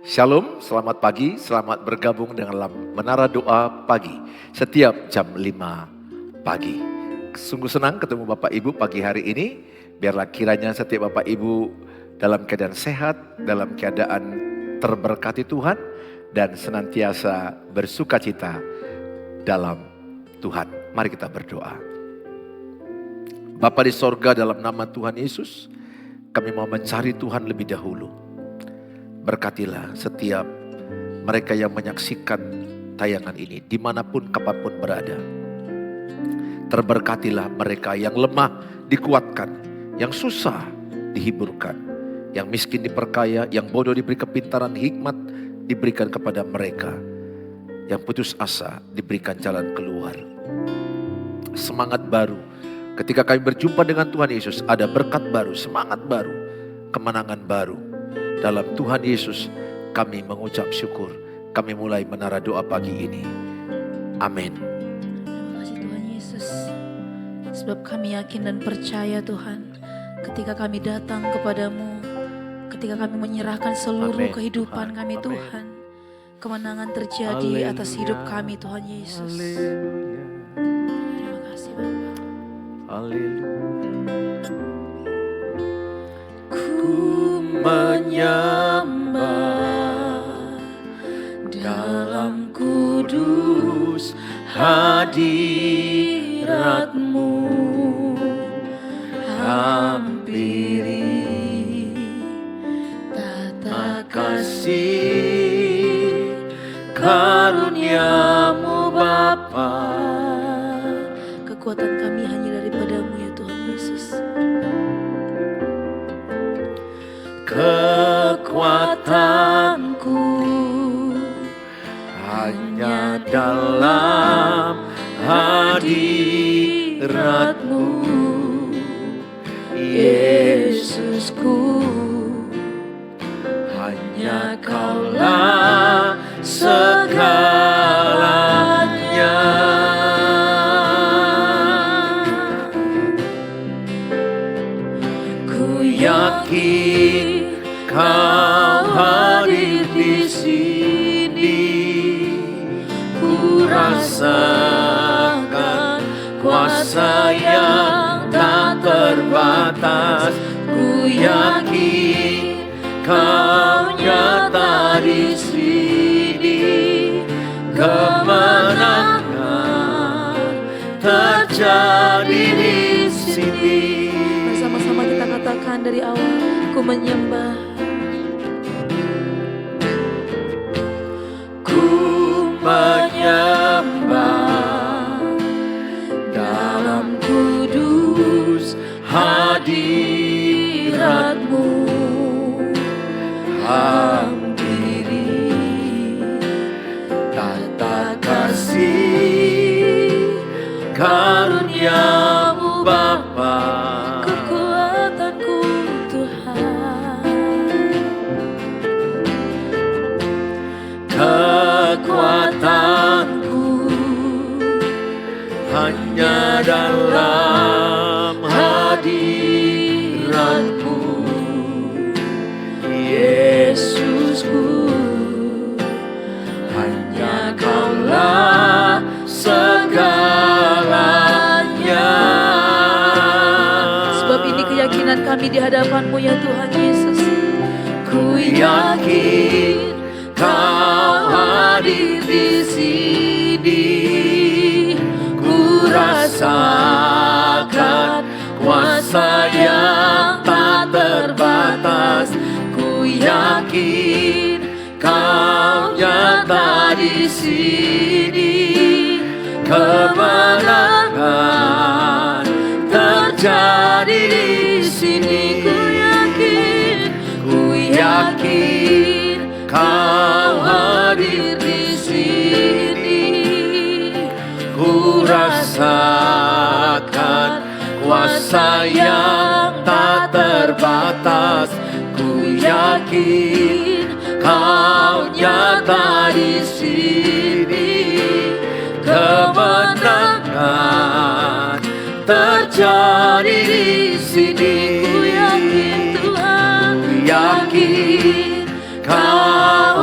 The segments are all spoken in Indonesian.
Shalom, selamat pagi, selamat bergabung dalam Menara Doa Pagi setiap jam 5 pagi. Sungguh senang ketemu Bapak Ibu pagi hari ini. Biarlah kiranya setiap Bapak Ibu dalam keadaan sehat, dalam keadaan terberkati Tuhan, dan senantiasa bersukacita dalam Tuhan. Mari kita berdoa. Bapa di sorga, dalam nama Tuhan Yesus, kami mau mencari Tuhan lebih dahulu. Berkatilah setiap mereka yang menyaksikan tayangan ini, dimanapun kapanpun berada. Terberkatilah mereka yang lemah dikuatkan, yang susah dihiburkan, yang miskin diperkaya, yang bodoh diberi kepintaran, hikmat diberikan kepada mereka, yang putus asa diberikan jalan keluar. Semangat baru, ketika kami berjumpa dengan Tuhan Yesus, ada berkat baru, semangat baru, kemenangan baru. Dalam Tuhan Yesus kami mengucap syukur. Kami mulai menara doa pagi ini. Amin. Terima kasih Tuhan Yesus. Sebab kami yakin dan percaya Tuhan, ketika kami datang kepadamu, ketika kami menyerahkan seluruh kehidupan kami Tuhan, kemenangan terjadi atas hidup kami Tuhan Yesus. Terima kasih Bapa. Haleluya. Menyembah dalam kudus hadirat-Mu, hampiri tata kasih karunia-Mu Bapa. Kekuatan kami hanya daripada-Mu ya Tuhan Yesus. Kekuatanku hanya dalam hadirat-Mu, Yesusku. Hanya Kaulah segalanya. Ku yakin Kau hadir di sini, ku rasakan kuasa yang tak terbatas. Ku yakin Kau nyata di sini, kemenangan terjadi di sini. Bersama-sama kita katakan dari awal, ku menyembah. Menyembah dalam kudus hadirat-Mu, hampiri tata kasih karunia-Mu Bapa. Kekuatanku Tuhan, kekuatanku hanya dalam hadirat-Mu, Yesusku. Hanya Kaulah segalanya. Sebab ini keyakinan kami di hadapan-Mu ya Tuhan Yesus. Ku yakin Kau hadir di sini, ku rasakan kuasa yang tak terbatas. Ku yakin Kau nyata di sini, kemenangan terjadi di sini. Ku yakin Kau hadir di sini, ku rasakan kuasa yang tak terbatas. Ku yakin Kau nyata di sini, kemenangan terjadi di sini. Ku yakin Tuhan, ku yakin Kau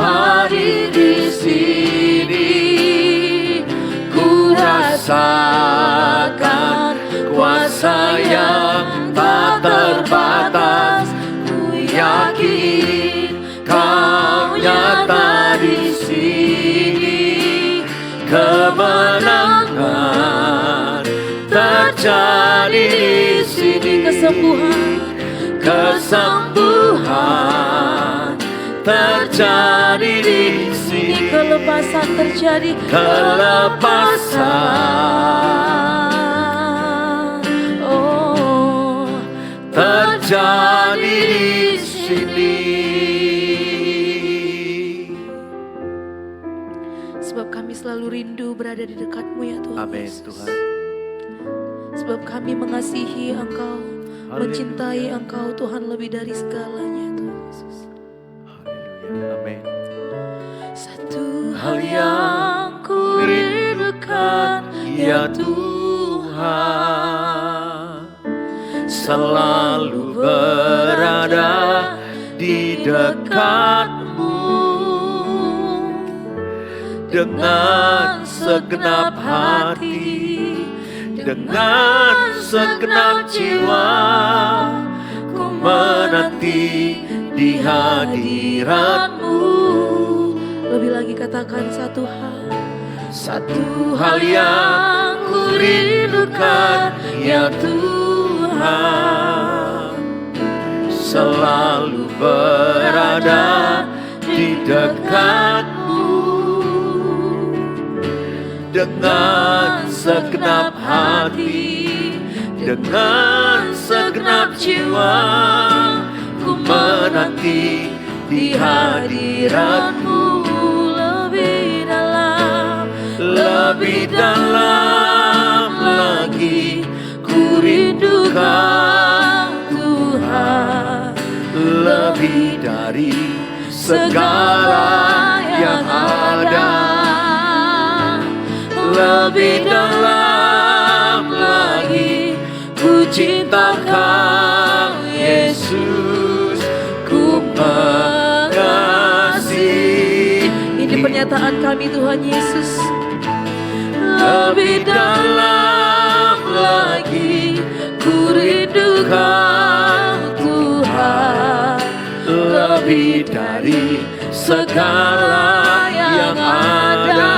kemenangan terjadi di sini. Kesembuhan terjadi di sini. Kelepasan terjadi. Kelepasan terjadi di sini. Sebab kami selalu rindu berada di dekat-Mu ya Tuhan. Amin Yesus. Tuhan. Sebab kami mengasihi Engkau, mencintai Engkau Tuhan lebih dari segalanya Tuhan Yesus. Haleluya. Amin. Satu hal yang ku rindukan ya Tuhan, selalu berada di dekat-Mu dengan segenap hati, dengan segenap jiwa. Ku menanti di hadirat-Mu. Lebih lagi katakan satu hal yang ku rindukan ya Tuhan, selalu berada di dekat-Mu dengan segenap hati, dengan segenap jiwa. Ku menanti di hadirat-Mu. Lebih dalam lagi ku rindukan Tuhan, lebih dari segala yang ada. Lebih dalam lagi ku cinta Kau Yesus, ku mengasihi. Ini pernyataan kami Tuhan Yesus. Lebih dalam lagi ku rindukan Tuhan, lebih dari segala yang ada.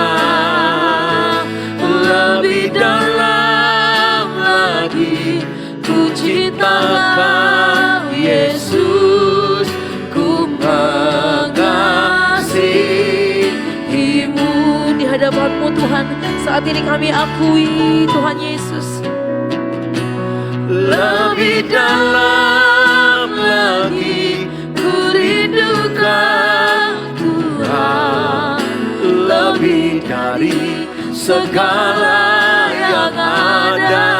Lebih dalam lagi ku cinta Kau Yesus, ku mengasihi-Mu. Di hadapan-Mu Tuhan, saat ini kami akui Tuhan Yesus. Lebih dalam lagi ku rindukan Tuhan, lebih dari segala yang ada.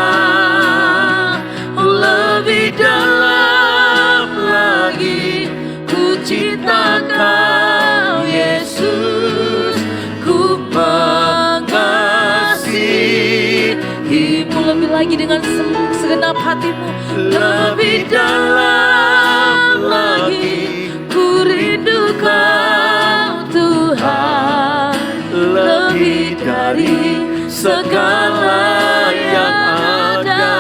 Lebih dalam lagi ku cinta Kau Yesus, ku mengasihi-Mu. Lebih lagi dengan segenap hati-Mu. Lebih dalam lagi ku rindukan Tuhan, lebih dari segala yang ada.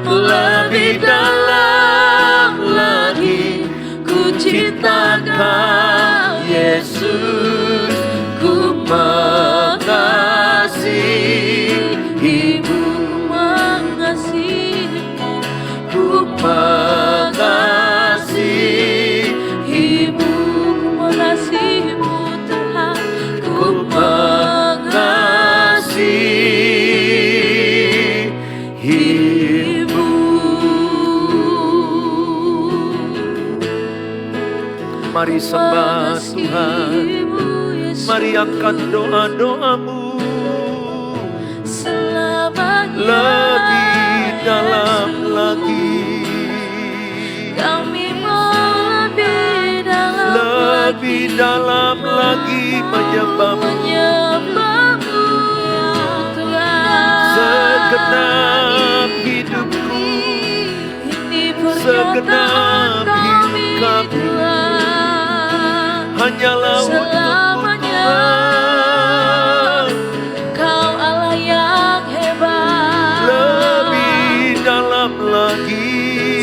Lebih dalam lagi ku cinta Kau Yesus, ku mengasihi-Mu. Ku mengasihi-Mu, Ku mengasihi-Mu Tuhan. ku mengasihi-Mu. Mari sembah Tuhan, mari angkat doa-doamu. Lebih dalam lagi, Kami mau lebih dalam lagi menyembah-Mu. menyembah-Mu ya Tuhan. Segenap hidupku, Ini segenap pernyataan hidup kami kami Tuhan. hanyalah untuk-Mu Selamanya Tuhan. Kau Allah yang hebat. Lebih dalam lagi,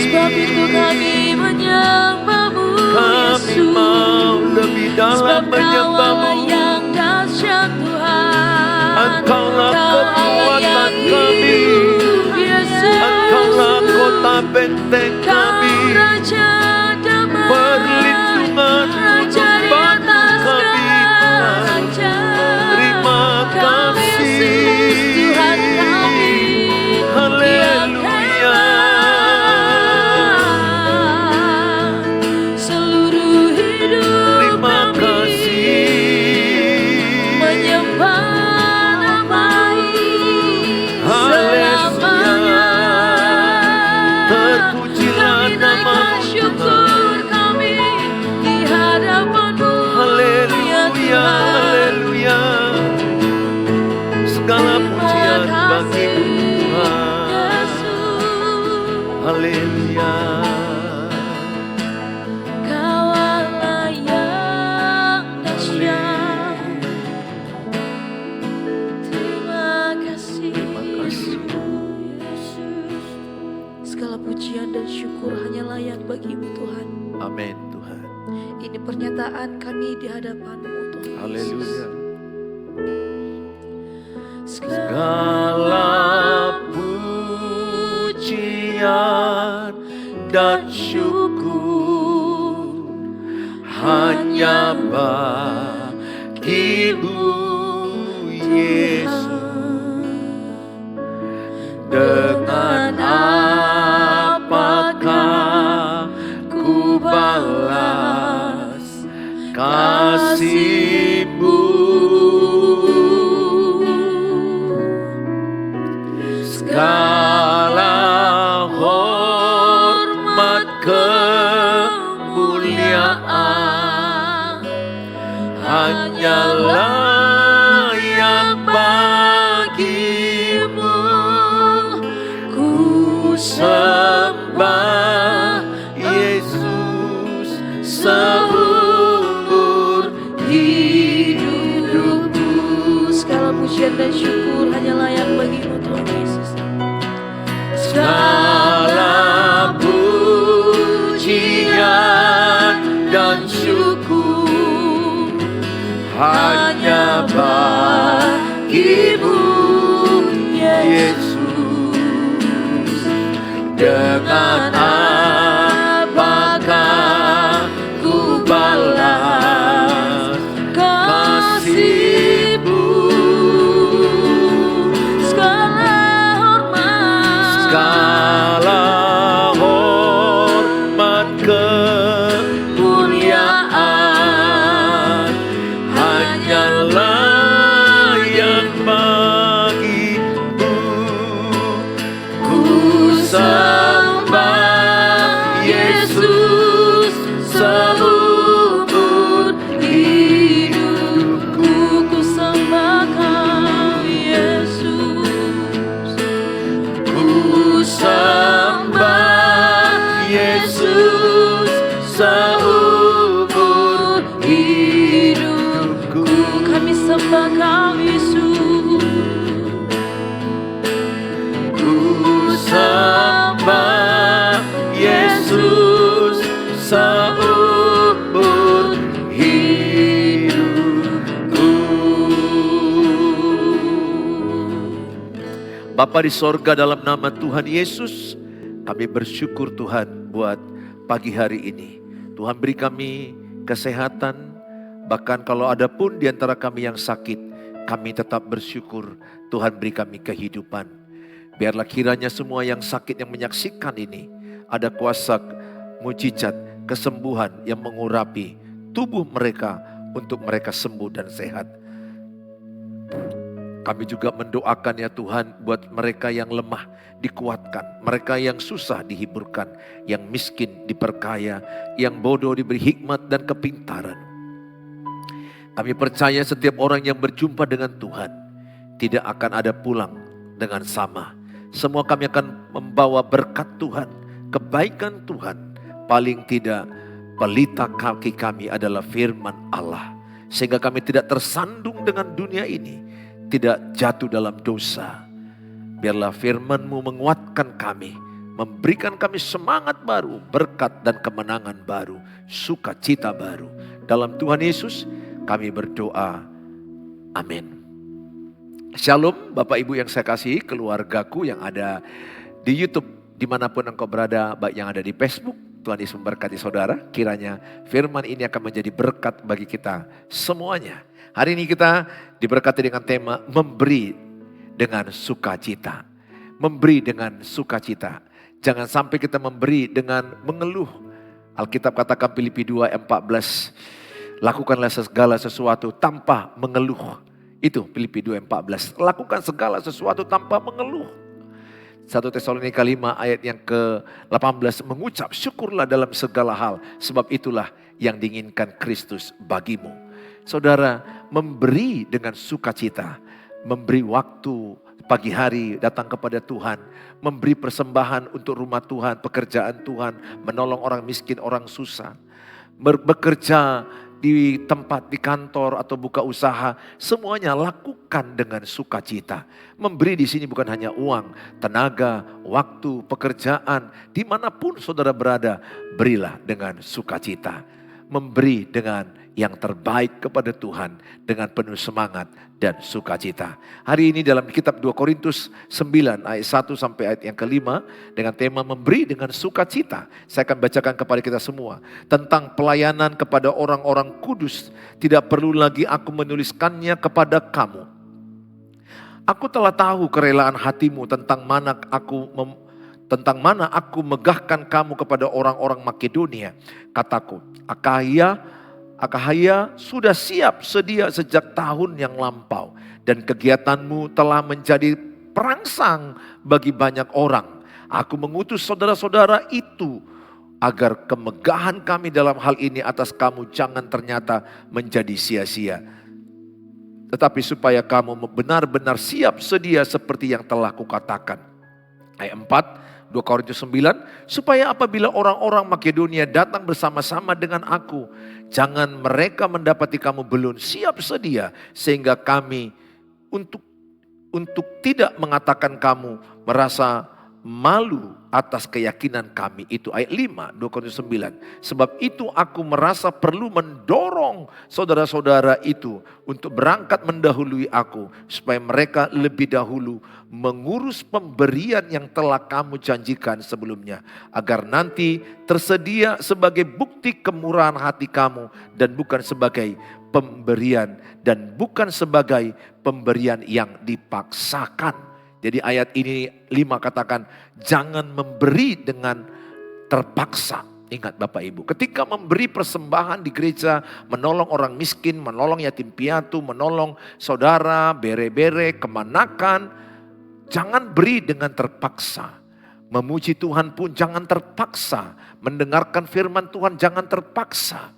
Sebab itu kami menyembah-Mu kami Yesus. mau lebih dalam Sebab Kau Allah menyembah-Mu. yang dahsyat Tuhan. benteng Kau kami, Raja damai, perlindungan Raja di bantu atas kami segala Tuhan. raja. Terima Kami kasih. Yesus Tuhan kami yang Haleluya. hebat. Seluruh hidup Terima kami kasih. menyembah nama-Mu selamanya. Terpujilah Kami naikkan nama-Mu syukur kami di hadapan-Mu, ya Haleluya, Tuhan. haleluya. Segala pujian bagi-Mu Tuhan. Yesus, Haleluya. Kau Allah yang dahsyat. Terima kasih, Terima kasih. Yesus. Segala pujian dan syukur hanya layak bagi-Mu Tuhan. Amin Tuhan. Ini pernyataan kami di hadapan-Mu Tuhan Yesus. Haleluya. Segala Segala pujian dan syukur hanya bagi-Mu Yesus. Dengan apakah ku balas kasih-Mu? Segala hormat kemuliaan hanyalah yang bagi-Mu. Ku sembah Yesus seumur hidupku. Segala pujian dan syukur hanya layak bagi-Mu Tuhan Yesus. Segala pujian dan syukur hanya bagi-Mu Yesus. Dengan apakah ku balas kasih-Mu? Segala hormat kemuliaan hanyalah yang bagi-Mu. Ku sembah Yesus seumur hidupku. Ku sembah Kau Yesus. Ku sembah Yesus seumur hidupku. Kami sembah Kau Yesus. Ku sembah Yesus seumur hidupku. Bapa di sorga, dalam nama Tuhan Yesus, kami bersyukur Tuhan buat pagi hari ini. Tuhan beri kami kesehatan, bahkan kalau ada pun di antara kami yang sakit, kami tetap bersyukur Tuhan beri kami kehidupan. Biarlah kiranya semua yang sakit yang menyaksikan ini, ada kuasa mujizat, kesembuhan yang mengurapi tubuh mereka untuk mereka sembuh dan sehat. Kami juga mendoakan ya Tuhan buat mereka yang lemah dikuatkan, mereka yang susah dihiburkan, yang miskin diperkaya, yang bodoh diberi hikmat dan kepintaran. Kami percaya setiap orang yang berjumpa dengan Tuhan tidak akan ada pulang dengan sama. Semua kami akan membawa berkat Tuhan, kebaikan Tuhan. Paling tidak pelita kaki kami adalah firman Allah. Sehingga kami tidak tersandung dengan dunia ini, tidak jatuh dalam dosa. Biarlah firman-Mu menguatkan kami, memberikan kami semangat baru, berkat dan kemenangan baru, sukacita baru. Dalam Tuhan Yesus kami berdoa. Amin. Shalom Bapak Ibu yang saya kasihi, keluargaku yang ada di YouTube dimanapun engkau berada, baik yang ada di Facebook, Tuhan Yesus memberkati saudara. Kiranya firman ini akan menjadi berkat bagi kita semuanya. Hari ini kita diberkati dengan tema memberi dengan sukacita. Memberi dengan sukacita. Jangan sampai kita memberi dengan mengeluh. Alkitab katakan Filipi 2:14, lakukanlah segala sesuatu tanpa mengeluh. Itu Filipi 2:14, lakukan segala sesuatu tanpa mengeluh. 1 Tesalonika 5 ayat yang ke-18, mengucap syukurlah dalam segala hal, sebab itulah yang diinginkan Kristus bagimu. Saudara, memberi dengan sukacita, memberi waktu pagi hari datang kepada Tuhan, memberi persembahan untuk rumah Tuhan, pekerjaan Tuhan, menolong orang miskin, orang susah, bekerja di tempat, di kantor atau buka usaha, semuanya lakukan dengan sukacita. Memberi di sini bukan hanya uang, tenaga, waktu, pekerjaan, dimanapun saudara berada, berilah dengan sukacita. Memberi dengan yang terbaik kepada Tuhan dengan penuh semangat dan sukacita. Hari ini dalam kitab 2 Korintus 9 ayat 1 sampai ayat yang ke-5 dengan tema memberi dengan sukacita. Saya akan bacakan kepada kita semua tentang pelayanan kepada orang-orang kudus. Tidak perlu lagi aku menuliskannya kepada kamu. Aku telah tahu kerelaan hatimu tentang mana aku megahkan kamu kepada orang-orang Makedonia. Kataku, Akhaya sudah siap sedia sejak tahun yang lampau. Dan kegiatanmu telah menjadi perangsang bagi banyak orang. Aku mengutus saudara-saudara itu agar kemegahan kami dalam hal ini atas kamu jangan ternyata menjadi sia-sia. Tetapi supaya kamu benar-benar siap sedia seperti yang telah kukatakan. Ayat 4. 2 Korintus 9, supaya apabila orang-orang Makedonia datang bersama-sama dengan aku, jangan mereka mendapati kamu belum siap sedia, sehingga kami untuk tidak mengatakan kamu merasa malu atas keyakinan kami. Itu ayat 5, 2 Korintus 9. Sebab itu aku merasa perlu mendorong saudara-saudara itu untuk berangkat mendahului aku, supaya mereka lebih dahulu mengurus pemberian yang telah kamu janjikan sebelumnya, agar nanti tersedia sebagai bukti kemurahan hati kamu dan bukan sebagai pemberian yang dipaksakan. Jadi ayat ini 5 katakan jangan memberi dengan terpaksa. Ingat Bapak Ibu, ketika memberi persembahan di gereja, menolong orang miskin, menolong yatim piatu, menolong saudara, bere-bere, kemanakan, jangan beri dengan terpaksa. Memuji Tuhan pun jangan terpaksa. Mendengarkan firman Tuhan jangan terpaksa.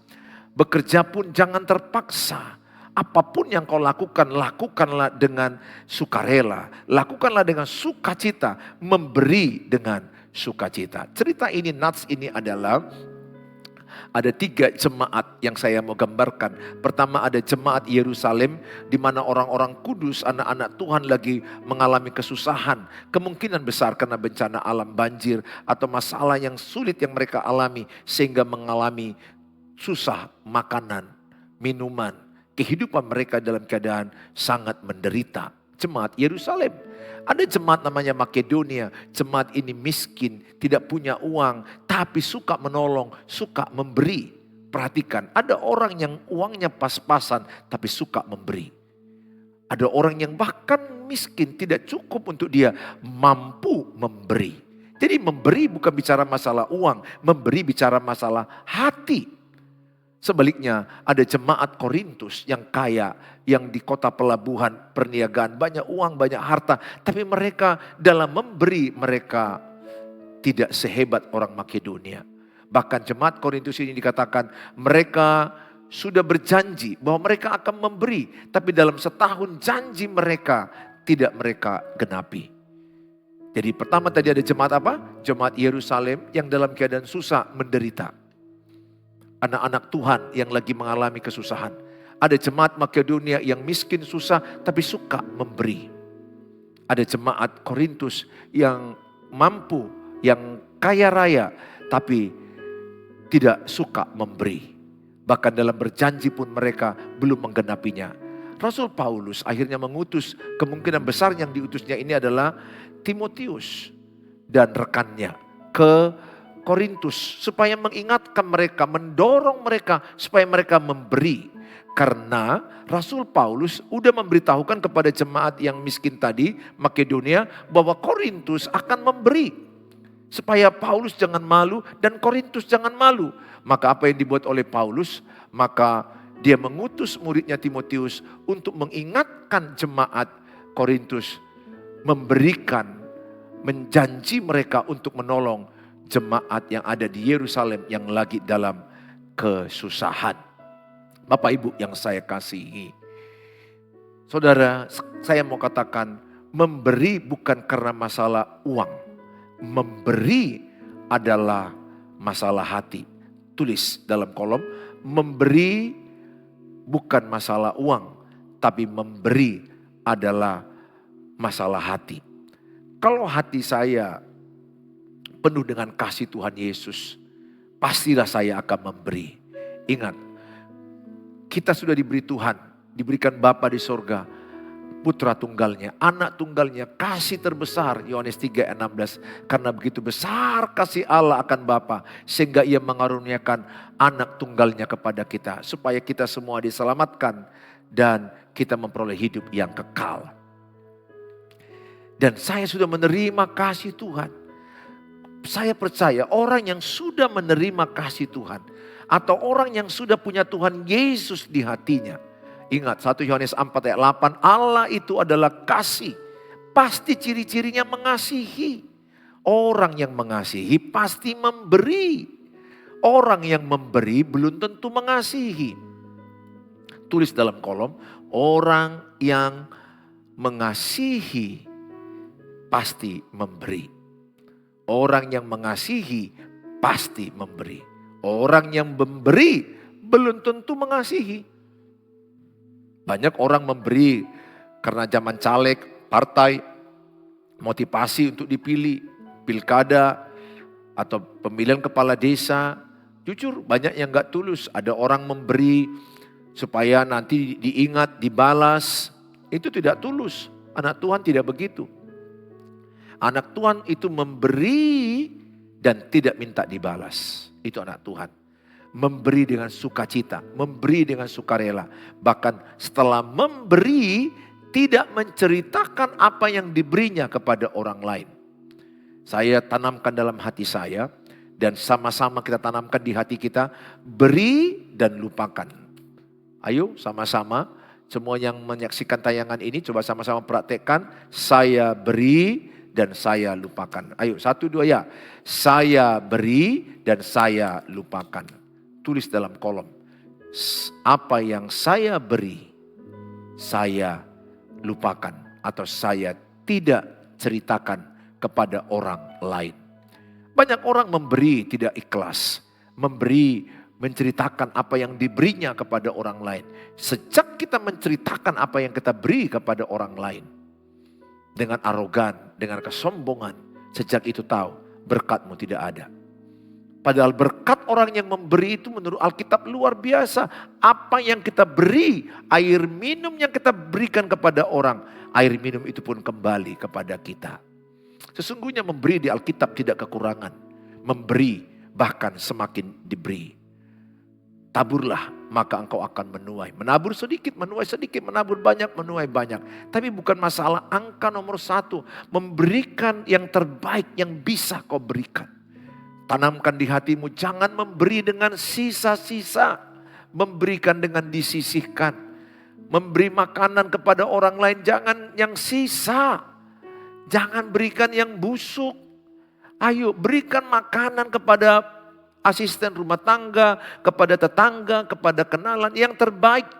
Bekerja pun jangan terpaksa. Apapun yang kau lakukan, lakukanlah dengan sukarela. Lakukanlah dengan sukacita, memberi dengan sukacita. Cerita ini, nats ini adalah ada 3 jemaat yang saya mau gambarkan. Pertama ada jemaat Yerusalem, di mana orang-orang kudus, anak-anak Tuhan lagi mengalami kesusahan. Kemungkinan besar karena bencana alam, banjir, atau masalah yang sulit yang mereka alami. Sehingga mengalami susah makanan, minuman. Kehidupan mereka dalam keadaan sangat menderita. Jemaat Yerusalem. Ada jemaat namanya Makedonia. Jemaat ini miskin, tidak punya uang, tapi suka menolong, suka memberi. Perhatikan, ada orang yang uangnya pas-pasan, tapi suka memberi. Ada orang yang bahkan miskin, tidak cukup untuk dia, mampu memberi. Jadi memberi bukan bicara masalah uang, memberi bicara masalah hati. Sebaliknya ada jemaat Korintus yang kaya, yang di kota pelabuhan perniagaan, banyak uang, banyak harta. Tapi mereka dalam memberi mereka tidak sehebat orang Makedonia. Bahkan jemaat Korintus ini dikatakan mereka sudah berjanji bahwa mereka akan memberi. Tapi dalam setahun janji mereka tidak mereka genapi. Jadi pertama tadi ada jemaat apa? Jemaat Yerusalem yang dalam keadaan susah, menderita. Anak-anak Tuhan yang lagi mengalami kesusahan. Ada jemaat Makedonia yang miskin susah tapi suka memberi. Ada jemaat Korintus yang mampu, yang kaya raya tapi tidak suka memberi. Bahkan dalam berjanji pun mereka belum menggenapinya. Rasul Paulus akhirnya mengutus, kemungkinan besar yang diutusnya ini adalah Timotius. dan rekannya ke Korintus supaya mengingatkan mereka, mendorong mereka supaya mereka memberi. Karena Rasul Paulus udah memberitahukan kepada jemaat yang miskin tadi, Makedonia, bahwa Korintus akan memberi. Supaya Paulus jangan malu dan Korintus jangan malu. Maka apa yang dibuat oleh Paulus? Maka dia mengutus muridnya Timotius untuk mengingatkan jemaat Korintus. Memberikan, menjanji mereka untuk menolong jemaat yang ada di Yerusalem yang lagi dalam kesusahan. Bapak Ibu yang saya kasihi. Saudara, saya mau katakan memberi bukan karena masalah uang. Memberi adalah masalah hati. Tulis dalam kolom, memberi bukan masalah uang, tapi memberi adalah masalah hati. Kalau hati saya penuh dengan kasih Tuhan Yesus, pastilah saya akan memberi. Ingat, kita sudah diberi Tuhan, diberikan Bapa di sorga, putra tunggalnya, anak tunggalnya, kasih terbesar, Yohanes 3:16. Karena begitu besar kasih Allah akan Bapa, sehingga ia mengaruniakan anak tunggalnya kepada kita, supaya kita semua diselamatkan dan kita memperoleh hidup yang kekal. Dan saya sudah menerima kasih Tuhan. Saya percaya orang yang sudah menerima kasih Tuhan, atau orang yang sudah punya Tuhan Yesus di hatinya. Ingat 1 Yohanes 4:8, Allah itu adalah kasih. Pasti ciri-cirinya mengasihi. Orang yang mengasihi pasti memberi. Orang yang memberi belum tentu mengasihi. Tulis dalam kolom, orang yang mengasihi pasti memberi. Orang yang mengasihi pasti memberi. Orang yang memberi belum tentu mengasihi. Banyak orang memberi karena zaman caleg, partai, motivasi untuk dipilih, pilkada, atau pemilihan kepala desa. Jujur banyak yang gak tulus. Ada orang memberi supaya nanti diingat, dibalas. Itu tidak tulus. Anak Tuhan tidak begitu. Anak Tuhan itu memberi dan tidak minta dibalas. Itu anak Tuhan. Memberi dengan sukacita, memberi dengan sukarela. Bahkan setelah memberi, tidak menceritakan apa yang diberinya kepada orang lain. Saya tanamkan dalam hati saya, dan sama-sama kita tanamkan di hati kita, beri dan lupakan. Ayo sama-sama, semua yang menyaksikan tayangan ini, coba sama-sama praktekkan, saya beri dan saya lupakan. Ayo 1, 2 ya, saya beri dan saya lupakan. Tulis dalam kolom, apa yang saya beri, saya lupakan atau saya tidak ceritakan kepada orang lain. Banyak orang memberi tidak ikhlas, memberi menceritakan apa yang diberinya kepada orang lain. Sejak kita menceritakan apa yang kita beri kepada orang lain, dengan arogan, dengan kesombongan, sejak itu tahu berkatmu tidak ada. Padahal berkat orang yang memberi itu menurut Alkitab luar biasa. Apa yang kita beri, air minum yang kita berikan kepada orang, air minum itu pun kembali kepada kita. Sesungguhnya memberi di Alkitab tidak kekurangan. Memberi bahkan semakin diberi. Taburlah maka engkau akan menuai. Menabur sedikit, menuai sedikit, menabur banyak, menuai banyak. Tapi bukan masalah angka nomor 1. Memberikan yang terbaik yang bisa kau berikan. Tanamkan di hatimu, jangan memberi dengan sisa-sisa. Memberikan dengan disisihkan. Memberi makanan kepada orang lain, jangan yang sisa. Jangan berikan yang busuk. Ayo berikan makanan kepada asisten rumah tangga, kepada tetangga, kepada kenalan yang terbaik.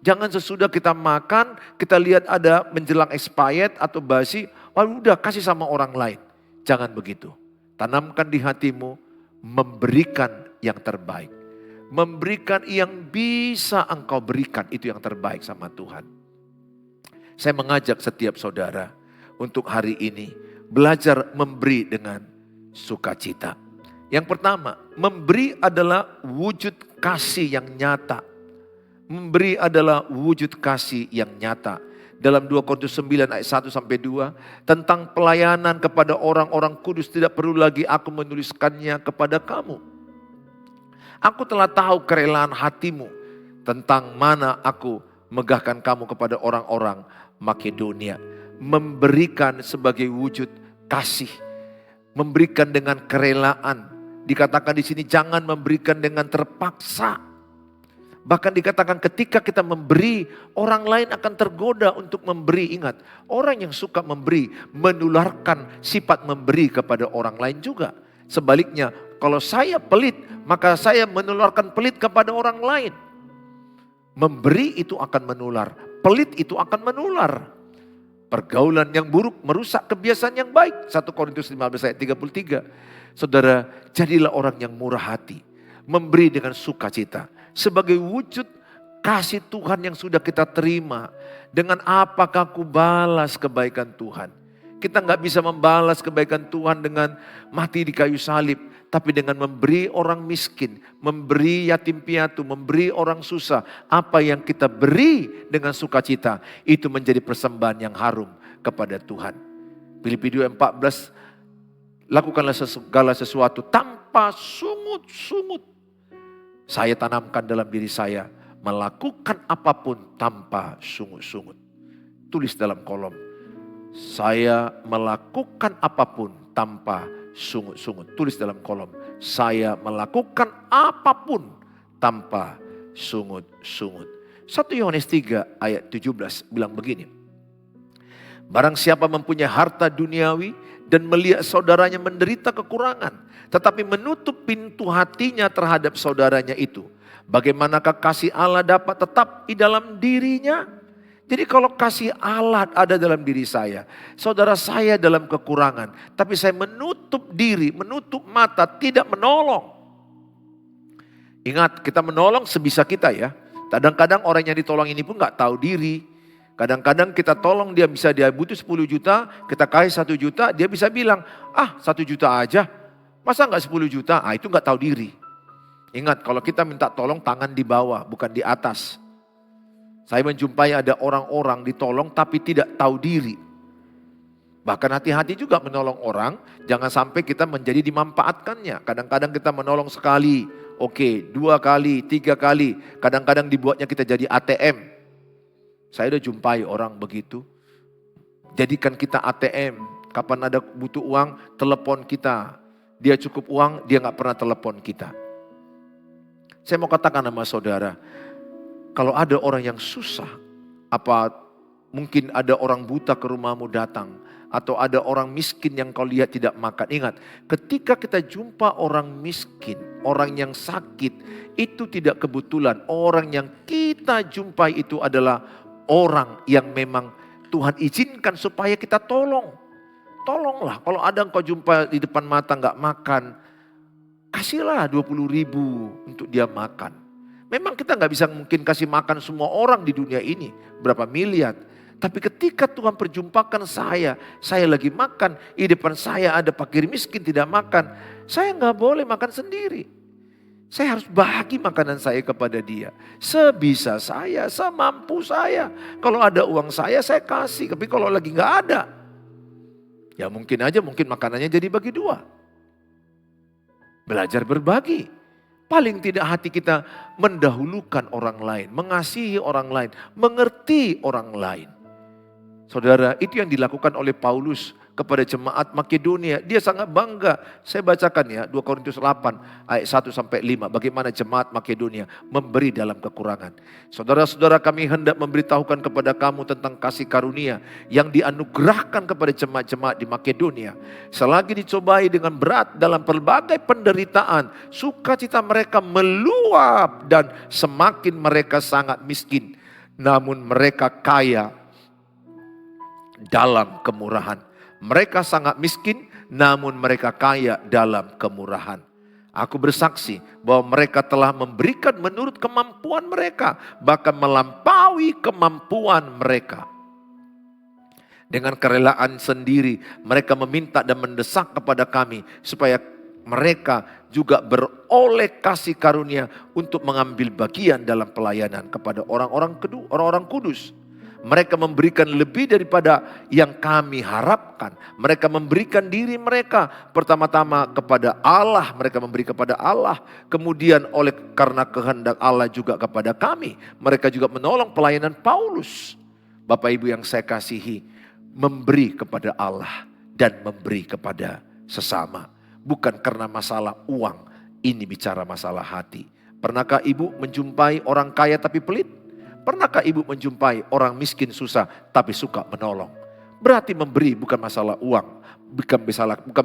Jangan sesudah kita makan, kita lihat ada menjelang expired atau basi, waduh udah kasih sama orang lain. Jangan begitu. Tanamkan di hatimu, memberikan yang terbaik. Memberikan yang bisa engkau berikan, itu yang terbaik sama Tuhan. Saya mengajak setiap saudara untuk hari ini belajar memberi dengan sukacita. Yang pertama, memberi adalah wujud kasih yang nyata. Memberi adalah wujud kasih yang nyata. dalam 2 Korintus 9 ayat 1 sampai 2 tentang pelayanan kepada orang-orang kudus, tidak perlu lagi aku menuliskannya kepada kamu. Aku telah tahu kerelaan hatimu tentang mana aku megahkan kamu kepada orang-orang Makedonia, memberikan sebagai wujud kasih, memberikan dengan kerelaan. Dikatakan di sini jangan memberikan dengan terpaksa. Bahkan dikatakan ketika kita memberi, orang lain akan tergoda untuk memberi. Ingat, orang yang suka memberi menularkan sifat memberi kepada orang lain juga. Sebaliknya, kalau saya pelit, maka saya menularkan pelit kepada orang lain. Memberi itu akan menular, pelit itu akan menular. Pergaulan yang buruk merusak kebiasaan yang baik. 1 Korintus 15 ayat 33. Saudara, jadilah orang yang murah hati, memberi dengan sukacita. Sebagai wujud kasih Tuhan yang sudah kita terima. Dengan apakah aku balas kebaikan Tuhan? Kita nggak bisa membalas kebaikan Tuhan dengan mati di kayu salib. Tapi dengan memberi orang miskin, memberi yatim piatu, memberi orang susah. Apa yang kita beri dengan sukacita, itu menjadi persembahan yang harum kepada Tuhan. Filipi 2:14, lakukanlah segala sesuatu tanpa sungut-sungut. Saya tanamkan dalam diri saya, melakukan apapun tanpa sungut-sungut. Tulis dalam kolom, saya melakukan apapun tanpa sungut-sungut. Tulis dalam kolom, saya melakukan apapun tanpa sungut-sungut. 1 Yohanes 3 ayat 17 bilang begini. Barang siapa mempunyai harta duniawi dan melihat saudaranya menderita kekurangan, tetapi menutup pintu hatinya terhadap saudaranya itu, bagaimanakah kasih Allah dapat tetap di dalam dirinya? Jadi kalau kasih Allah ada dalam diri saya, saudara saya dalam kekurangan, tapi saya menutup diri, menutup mata, tidak menolong. Ingat, kita menolong sebisa kita ya. Kadang-kadang orang yang ditolong ini pun gak tahu diri. Kadang-kadang kita tolong dia butuh 10 juta, kita kasih 1 juta, dia bisa bilang, 1 juta aja, masa gak 10 juta? Itu gak tahu diri. Ingat, kalau kita minta tolong tangan di bawah, bukan di atas. Saya menjumpai ada orang-orang ditolong tapi tidak tahu diri. Bahkan hati-hati juga menolong orang, jangan sampai kita menjadi dimanfaatkannya. Kadang-kadang kita menolong sekali, 2 kali, 3 kali. Kadang-kadang dibuatnya kita jadi ATM. Saya udah jumpai orang begitu. Jadikan kita ATM. Kapan ada butuh uang, telepon kita. Dia cukup uang, dia gak pernah telepon kita. Saya mau katakan sama saudara, kalau ada orang yang susah, apa mungkin ada orang buta ke rumahmu datang, atau ada orang miskin yang kau lihat tidak makan. Ingat, ketika kita jumpa orang miskin, orang yang sakit, itu tidak kebetulan. Orang yang kita jumpai itu adalah orang yang memang Tuhan izinkan supaya kita tolong. Tolonglah, kalau ada engkau jumpa di depan mata gak makan, kasihlah 20.000 untuk dia makan. Memang kita gak bisa mungkin kasih makan semua orang di dunia ini. Berapa miliar. Tapi ketika Tuhan perjumpakan saya lagi makan. Di depan saya ada fakir miskin tidak makan. Saya gak boleh makan sendiri. Saya harus bagi makanan saya kepada dia. Sebisa saya, semampu saya. Kalau ada uang saya kasih. Tapi kalau lagi gak ada, ya mungkin makanannya jadi bagi 2. Belajar berbagi. Paling tidak hati kita mendahulukan orang lain, mengasihi orang lain, mengerti orang lain. Saudara, itu yang dilakukan oleh Paulus kepada jemaat Makedonia. Dia sangat bangga. Saya bacakan ya 2 Korintus 8 ayat 1 sampai 5. Bagaimana jemaat Makedonia memberi dalam kekurangan. Saudara-saudara, kami hendak memberitahukan kepada kamu tentang kasih karunia yang dianugerahkan kepada jemaat-jemaat di Makedonia. Selagi dicobai dengan berat dalam berbagai penderitaan, sukacita mereka meluap dan semakin mereka sangat miskin. Namun mereka kaya dalam kemurahan. Mereka sangat miskin, namun mereka kaya dalam kemurahan. Aku bersaksi bahwa mereka telah memberikan menurut kemampuan mereka, bahkan melampaui kemampuan mereka. Dengan kerelaan sendiri, mereka meminta dan mendesak kepada kami, supaya mereka juga beroleh kasih karunia untuk mengambil bagian dalam pelayanan kepada orang-orang kudus. Mereka memberikan lebih daripada yang kami harapkan. Mereka memberikan diri mereka pertama-tama kepada Allah. Mereka memberi kepada Allah. Kemudian karena kehendak Allah juga kepada kami. Mereka juga menolong pelayanan Paulus. Bapak Ibu yang saya kasihi, memberi kepada Allah dan memberi kepada sesama. Bukan karena masalah uang, ini bicara masalah hati. Pernahkah ibu menjumpai orang kaya tapi pelit? Pernahkah ibu menjumpai orang miskin susah tapi suka menolong? Berarti memberi bukan masalah uang, bukan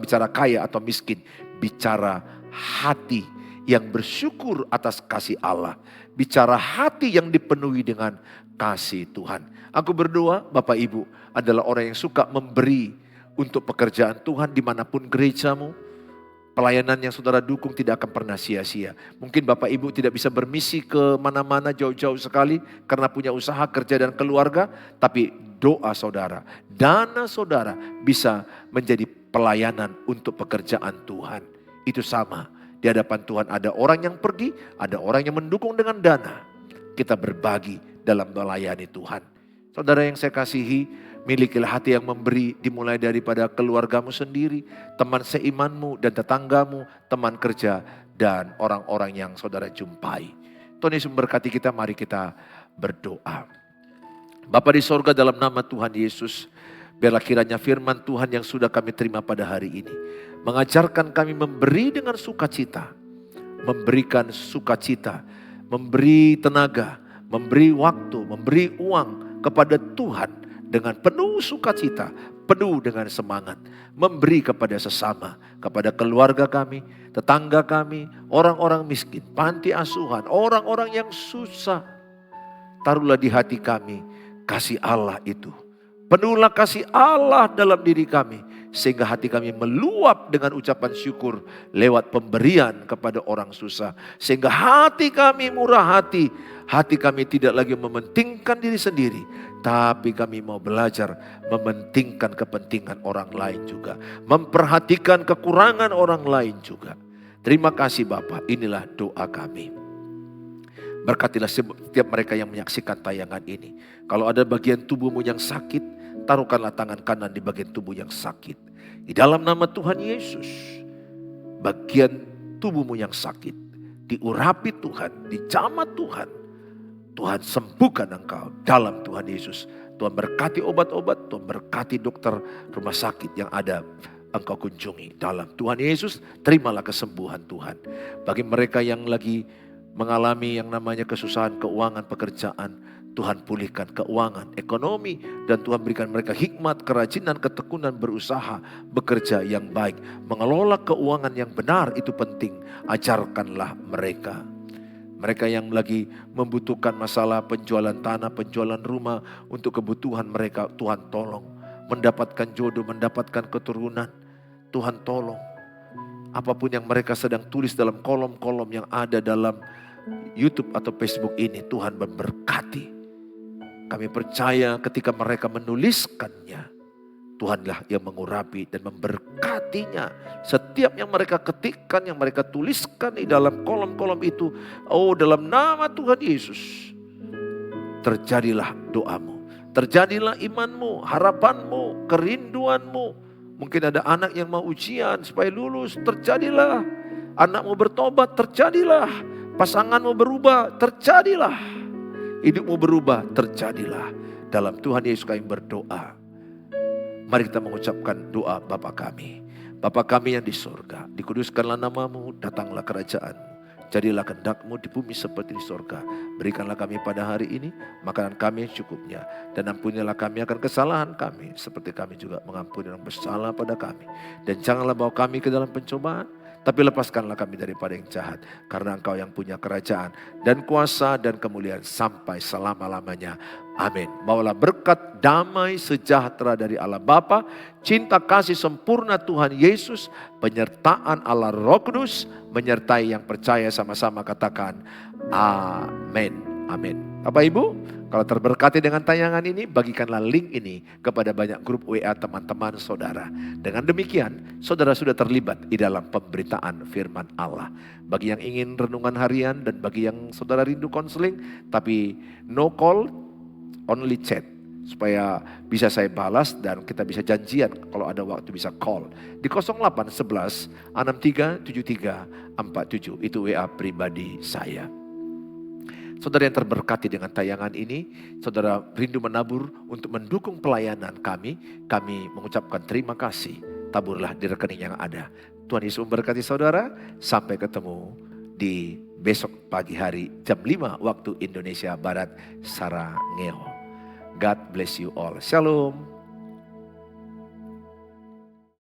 bicara kaya atau miskin, bicara hati yang bersyukur atas kasih Allah, bicara hati yang dipenuhi dengan kasih Tuhan. Aku berdoa Bapak Ibu adalah orang yang suka memberi untuk pekerjaan Tuhan dimanapun gerejamu. Pelayanan yang saudara dukung tidak akan pernah sia-sia. Mungkin Bapak Ibu tidak bisa bermisi ke mana-mana jauh-jauh sekali karena punya usaha, kerja dan keluarga. Tapi doa saudara, dana saudara bisa menjadi pelayanan untuk pekerjaan Tuhan. Itu sama. Di hadapan Tuhan ada orang yang pergi, ada orang yang mendukung dengan dana. Kita berbagi dalam melayani Tuhan. Saudara yang saya kasihi, milikilah hati yang memberi, dimulai daripada keluargamu sendiri, teman seimanmu dan tetanggamu, teman kerja dan orang-orang yang saudara jumpai. Tuhan Yesus memberkati kita, mari kita berdoa. Bapa di sorga, dalam nama Tuhan Yesus, biarlah kiranya firman Tuhan yang sudah kami terima pada hari ini mengajarkan kami memberi dengan sukacita, memberikan sukacita, memberi tenaga, memberi waktu, memberi uang kepada Tuhan dengan penuh sukacita, penuh dengan semangat, memberi kepada sesama, kepada keluarga kami, tetangga kami, orang-orang miskin, panti asuhan, orang-orang yang susah. Taruhlah di hati kami kasih Allah itu. Penuhlah kasih Allah dalam diri kami, sehingga hati kami meluap dengan ucapan syukur lewat pemberian kepada orang susah. Sehingga hati kami murah hati, hati kami tidak lagi mementingkan diri sendiri, tapi kami mau belajar mementingkan kepentingan orang lain juga, memperhatikan kekurangan orang lain juga. Terima kasih Bapa, inilah doa kami. Berkatilah setiap mereka yang menyaksikan tayangan ini. Kalau ada bagian tubuhmu yang sakit, taruhkanlah tangan kanan di bagian tubuh yang sakit. Di dalam nama Tuhan Yesus, bagian tubuhmu yang sakit diurapi Tuhan, dijamah Tuhan. Tuhan sembuhkan engkau dalam Tuhan Yesus. Tuhan berkati obat-obat, Tuhan berkati dokter rumah sakit yang ada engkau kunjungi. Dalam Tuhan Yesus, terimalah kesembuhan Tuhan. Bagi mereka yang lagi mengalami yang namanya kesusahan keuangan pekerjaan, Tuhan pulihkan keuangan, ekonomi, dan Tuhan berikan mereka hikmat, kerajinan, ketekunan berusaha, bekerja yang baik. Mengelola keuangan yang benar itu penting, ajarkanlah mereka. Mereka yang lagi membutuhkan masalah penjualan tanah, penjualan rumah untuk kebutuhan mereka, Tuhan tolong. Mendapatkan jodoh, mendapatkan keturunan, Tuhan tolong. Apapun yang mereka sedang tulis dalam kolom-kolom yang ada dalam YouTube atau Facebook ini, Tuhan memberkati. Kami percaya ketika mereka menuliskannya, Tuhanlah yang mengurapi dan memberkatinya. Setiap yang mereka ketikkan, yang mereka tuliskan di dalam kolom-kolom itu, oh dalam nama Tuhan Yesus, terjadilah doamu, terjadilah imanmu, harapanmu, kerinduanmu. Mungkin ada anak yang mau ujian supaya lulus, terjadilah. Anakmu bertobat, terjadilah. Pasanganmu berubah, terjadilah. Hidupmu berubah, terjadilah. Dalam Tuhan Yesus kami berdoa. Mari kita mengucapkan doa Bapa kami. Bapa kami yang di surga, dikuduskanlah namamu, datanglah kerajaanmu. Jadilah kehendak-Mu di bumi seperti di surga. Berikanlah kami pada hari ini makanan kami yang cukupnya. Dan ampunilah kami akan kesalahan kami, seperti kami juga mengampuni orang bersalah pada kami. Dan janganlah bawa kami ke dalam pencobaan, tapi lepaskanlah kami daripada yang jahat. Karena Engkau yang punya kerajaan dan kuasa dan kemuliaan sampai selama-lamanya. Amin. Maulah berkat, damai, sejahtera dari Allah Bapa, cinta kasih sempurna Tuhan Yesus, penyertaan Allah Roh Kudus, menyertai yang percaya sama-sama katakan amin. Amin. Bapak Ibu, kalau terberkati dengan tayangan ini, bagikanlah link ini kepada banyak grup WA teman-teman saudara. Dengan demikian, saudara sudah terlibat di dalam pemberitaan firman Allah. Bagi yang ingin renungan harian dan bagi yang saudara rindu konseling, tapi no call, only chat. supaya bisa saya balas dan kita bisa janjian kalau ada waktu bisa call di 0811 6373 47. Itu WA pribadi saya. Saudara yang terberkati dengan tayangan ini, saudara rindu menabur untuk mendukung pelayanan kami mengucapkan terima kasih. Taburlah di rekening yang ada. Tuhan Yesus memberkati saudara, sampai ketemu di besok pagi hari jam 5 waktu Indonesia Barat, Sarangeo. God bless you all. Shalom.